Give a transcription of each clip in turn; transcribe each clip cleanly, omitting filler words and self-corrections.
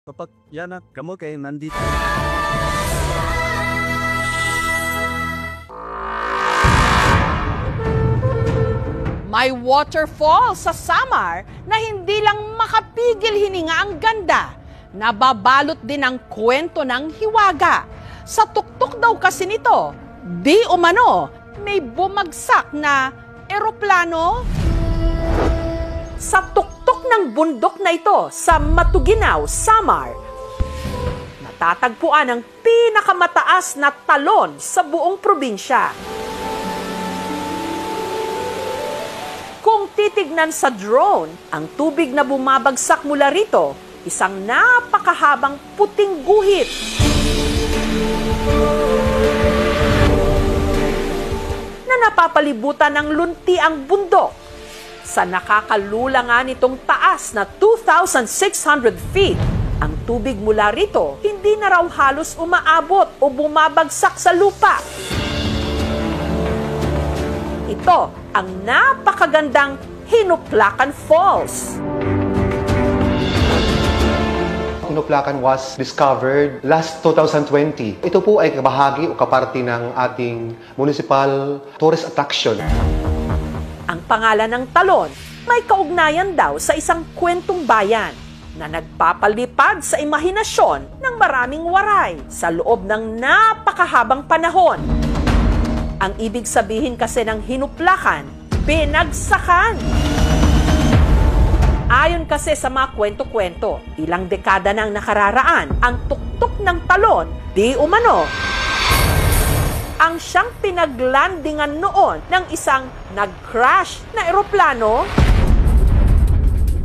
Kapag yan na, kamo kay nandito. May waterfall sa Samar na hindi lang makapigil hininga ang ganda. Nababalot din ang kwento ng hiwaga. Sa tuktok daw kasi nito, di umano, may bumagsak na eroplano. Sa tuktok ng bundok na ito sa Matuginaw, Samar, natatagpuan ang pinakamataas na talon sa buong probinsya. Kung titignan sa drone, ang tubig na bumabagsak mula rito, isang napakahabang puting guhit. Na napapalibutan ng lunti ang bundok. Sa nakakalula nga nitong taas na 2,600 feet, ang tubig mula rito hindi na raw halos umaabot o bumabagsak sa lupa. Ito ang napakagandang Hinuplacan Falls. Hinuplacan was discovered last 2020. Ito po ay kabahagi o kaparti ng ating municipal tourist attraction. Ang pangalan ng talon may kaugnayan daw sa isang kwentong bayan na nagpapalipad sa imahinasyon ng maraming waray sa loob ng napakahabang panahon. Ang ibig sabihin kasi ng hinuplakan, binagsakan. Ayon kasi sa mga kwento-kwento, ilang dekada nang nakararaan, ang tuktok ng talon, di umano, ang siyang pinaglandingan noon ng isang nag-crash na eroplano.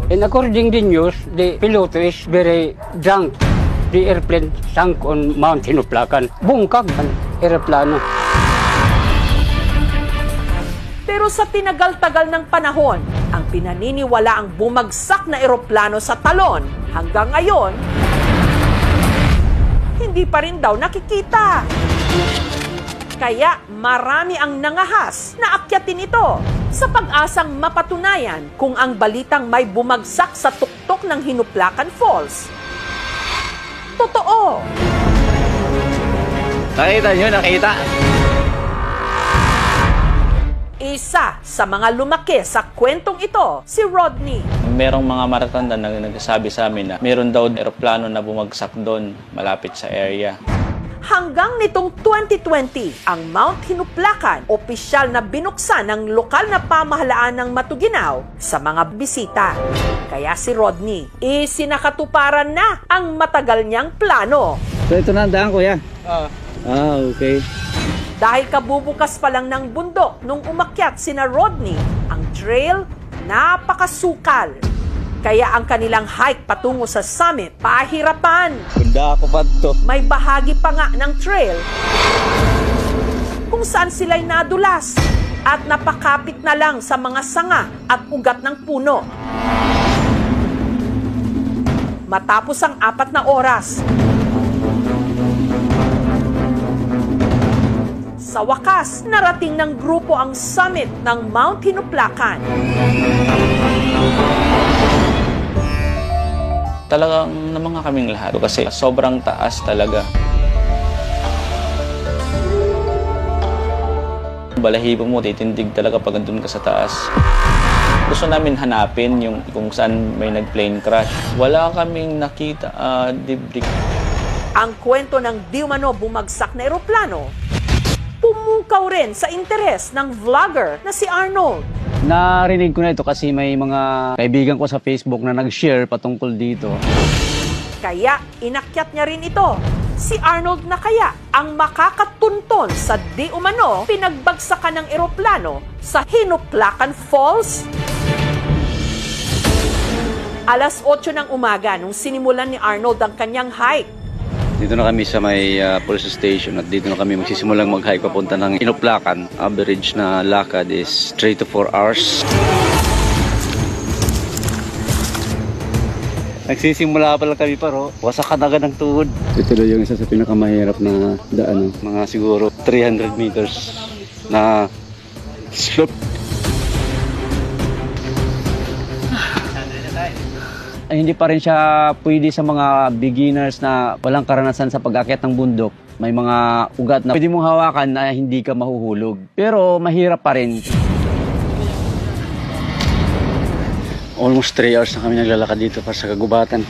And according to news, the pilot is very drunk. The airplane sank on Mount Hinuplacan. Bungkag ang eroplano. Pero sa tinagal-tagal ng panahon, ang pinaniniwala ang bumagsak na eroplano sa talon hanggang ngayon, hindi pa rin daw nakikita. Kaya marami ang nangahas na akyatin ito sa pag-asang mapatunayan kung ang balitang may bumagsak sa tuktok ng Hinuplacan Falls. Totoo! Nakita nyo, nakita. Isa sa mga lumaki sa kwentong ito, si Rodney. Merong mga maratanda na nagsasabi sa amin na meron daw eroplano na bumagsak doon malapit sa area. Hanggang nitong 2020, ang Mount Hinuplacan opisyal na binuksan ng lokal na pamahalaan ng Matuginaw sa mga bisita. Kaya si Rodney, isinakatuparan na ang matagal niyang plano. So ito na ang daan, kuya? Okay. Dahil kabubukas pa lang ng bundok nung umakyat sina Rodney, ang trail napakasukal. Kaya ang kanilang hike patungo sa summit, pahirapan. Ganda ako pa to. May bahagi pa nga ng trail kung saan sila'y nadulas at napakapit na lang sa mga sanga at ugat ng puno. Matapos ang 4 na oras, sa wakas, narating ng grupo ang summit ng Mount Hinuplacan. Talagang namanga kaming lahat kasi sobrang taas talaga. Balahibo mo, titindig talaga pag andun ka sa taas. Gusto namin hanapin yung kung saan may nag-plane crash. Wala kaming nakita debris. Ang kwento ng di umano bumagsak na eroplano, pumukaw rin sa interes ng vlogger na si Arnold. Narinig ko na ito kasi may mga kaibigan ko sa Facebook na nag-share patungkol dito. Kaya inakyat niya rin ito. Si Arnold na kaya ang makakatunton sa di umano pinagbagsakan ng eroplano sa Hinuplacan Falls? Alas 8 ng umaga nung sinimulan ni Arnold ang kanyang hike. Dito na kami sa may police station at dito na kami magsisimulang mag-hike papunta ng Hinuplacan. Average na lakad is 3 to 4 hours. Nagsisimula pa lang kami pero wasak na agad ng tuhod. Ito na yung isa sa pinakamahirap na daan. Mga siguro 300 meters na slope. Ay, hindi pa rin siya pwede sa mga beginners na walang karanasan sa pag-akyat ng bundok. May mga ugat na pwede mong hawakan na hindi ka mahuhulog. Pero mahirap pa rin. Almost 3 hours na kami naglalakad dito para sa kagubatan.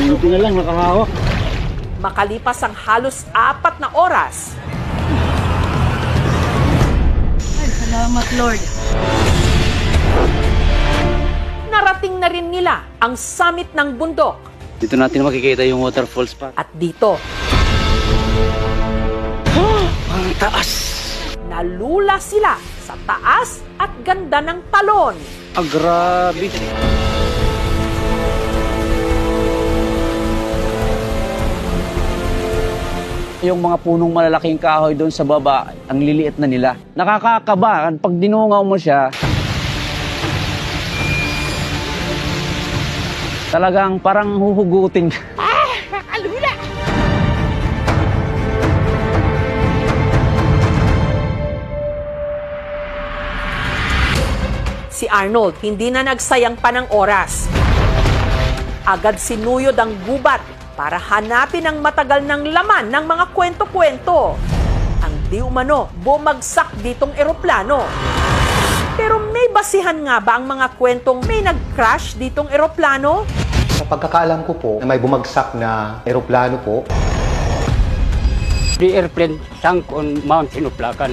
Buti na lang nakahawak. Makalipas ang halos 4 na oras, Salamat, Lord. narating na rin nila ang summit ng bundok. Dito natin makikita yung waterfalls pa. At dito, Ang taas! nalula sila sa taas at ganda ng talon. Ah, grabe! Yung mga punong malalaking kahoy doon sa baba, ang liliit na nila. Nakakakaba. Pag dinungaw mo siya, talagang parang huhugutin. Alula! Si Arnold hindi na nagsayang pa ng oras. Agad sinuyod ang gubat para hanapin ang matagal ng laman ng mga kwento-kwento. Ang di umano bumagsak ditong eroplano. Pero may basihan nga ba ang mga kwentong may nag-crash ditong eroplano? Sa pagkakaalam ko po, na may bumagsak na eroplano po. The airplane sank on Mount Sinupplacan.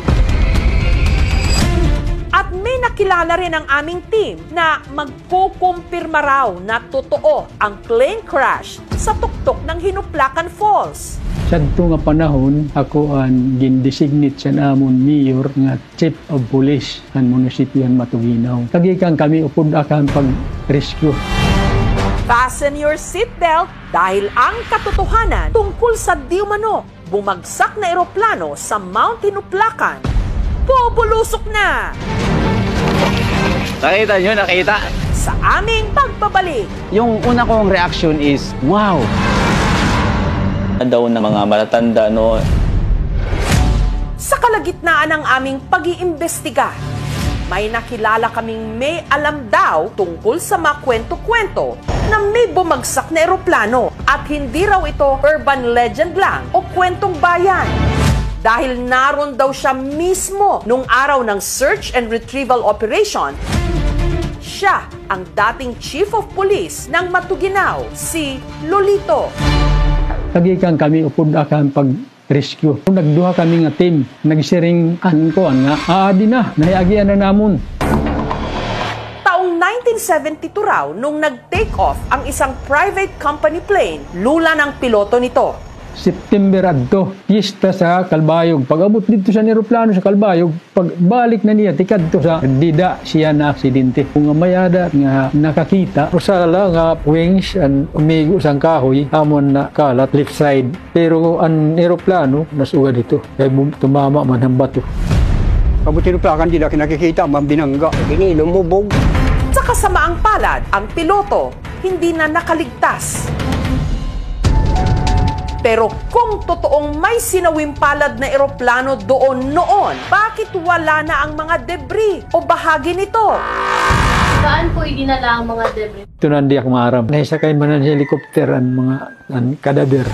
At may nakilala rin ang aming team na magkukumpirma raw na totoo ang plane crash sa tuktok ng Hinuplacan Falls. Sadto nga panahon, ako ang gindesignate sa namon mayor nga chief of police ang munisipyo Matuginaw. Tagikan kami upod akan pag-rescue. Fasten your seatbelt dahil ang katotohanan tungkol sa di umano bumagsak na eroplano sa Mount Hinuplacan, bubulusok na! Nakita nyo, nakita. Sa aming pagbabalik. Yung una kong reaction is, wow! Daw ng mga matatanda, no? Sa kalagitnaan ng aming pag-iimbestiga, may nakilala kaming may alam daw tungkol sa mga kwento-kwento na may bumagsak na eroplano at hindi raw ito urban legend lang o kwentong bayan. Dahil naroon daw siya mismo nung araw ng search and retrieval operation. Siya ang dating chief of police ng Matuginaw, si Lolito. Tagikan kami upod akan pag-rescue. Nagduha kami nga team, nagsiringan ko nga, aadi na, nahiagian na namon. Taong 1972 raw nung nag-take off ang isang private company plane, lula ng piloto nito. September adto, piyesta sa Kalbayog. Pag-abot dito sa eroplano sa Kalbayog, pagbalik na niya, tikad to sa dida siya na aksidente. Kung mayada nga nakakita, usala nga wings and umigo sang kahoy, amon na kalat left side. Pero ang eroplano, nasuga dito. Kaya tumama man ang bato. Pag Sinupplacan, di na kinakikita, mambinangga. Ini, lumubog. Sa kasamaang palad, ang piloto hindi na nakaligtas. Pero kung totoong may sinawing palad na eroplano doon noon, bakit wala na ang mga debris o bahagi nito? Saan po idinala ang mga debris? Ito na hindi ako maaram. Naisakay man ang helicopter ang mga kadaver.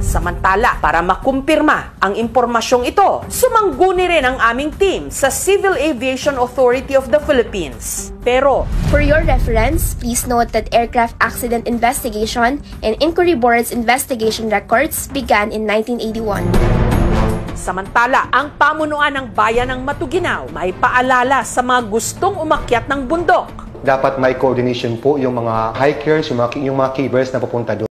Samantala, para makumpirma ang impormasyong ito, sumangguni rin ang aming team sa Civil Aviation Authority of the Philippines. Pero, For your reference, please note that Aircraft Accident Investigation and Inquiry Board's investigation records began in 1981. samantala, ang pamunuan ng bayan ng Matuginaw may paalala sa mga gustong umakyat ng bundok. Dapat may coordination po yung mga hikers, yung mga campers na pupunta doon.